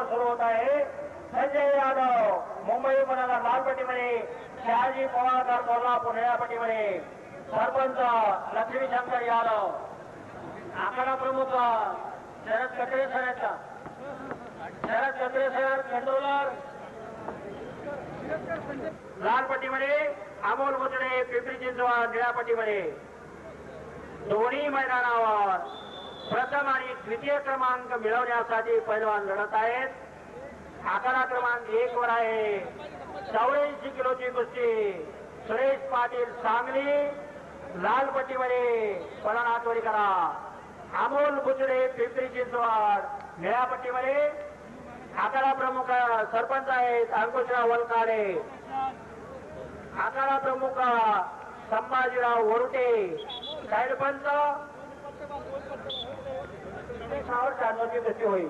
सुरू होत आहे. संजय यादव मुंबई उपनगर लाल पट्टीमध्ये, शहाजी पवारकर कोल्हापूर निळ्या पट्टीमध्ये, सरपंच लक्ष्मीशंकर यादव, आखाडा प्रमुख शरद कटरे सर आहेत का? शरद कटरे सर कंट्रोलर लाल पट्टीमध्ये, अमोल मुचडे पिंपरी चिंचवड निळ्या पट्टीमध्ये. दोन्ही मैदानावर प्रथम आणि द्वितीय क्रमांक मिळवण्यासाठी पैलवान लढत आहेत. आखाडा क्रमांक 1 वर आहे 84 किलोची कुस्ती. सुरेश पाटील सांगली लाल पट्टीमध्ये पळण हातवडी करा. अमोल मुचडे पिंपरी चिंचवड निळ्या पट्टीमध्ये. आखाडा प्रमुख सरपंच आहेत अंकुशराव वलकाडे. आखाडा प्रमुख संभाजीराव वरुटे. सरपंच चांदोची कुस्ती होईल.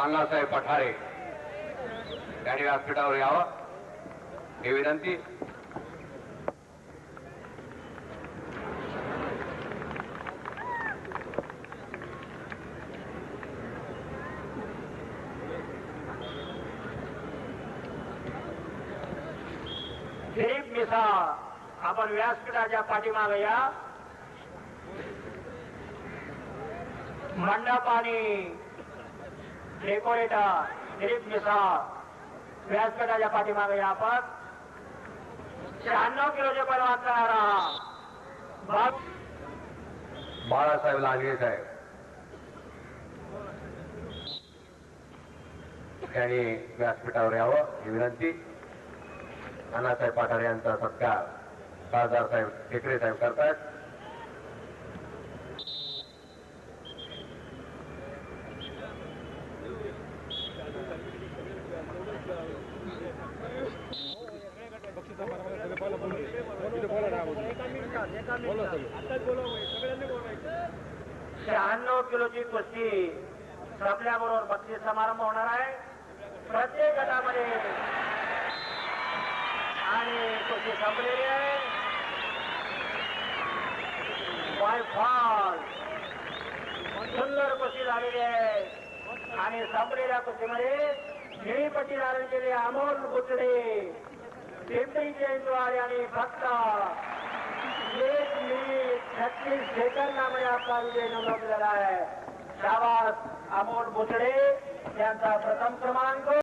अण्णासाहेब पठारे यांनी व्यासपीठावर यावं ही विनंती. दिलीप मिसाळ आपण व्यासपीठाच्या पाठीमागे या. मंडप आणि डेकोरेटर दिलीप मिसाळ व्यासपीठाच्या पाठीमागे या. आपण 96 किलोचे पैलवान तयार आहात. बाळासाहेब लांडगे साहेब यांनी व्यासपीठावर यावं ही विनंती. अण्णासाहेब पठारे यांचा सत्कार खासदार साहेब टेकरे साहेब करतायत. शहाण्णव किलोची कुस्ती संपल्याबरोबर बक्षीस समारंभ होणार आहे. प्रत्येक गटामध्ये आणि कुस्ती संपलेली आहे. सुंदर कुस्ती झालेली आहे आणि संपलेल्या कुस्तीमध्ये निळी पट्टी धारण केली अमोल मुचडे पिंपरी चिंचवड आणि फक्त 1 मिनिट 36 सेकंदामध्ये आपला विजय नोंदवलेला आहे. शाबास अमोल मुचडे यांचा प्रथम क्रमांक.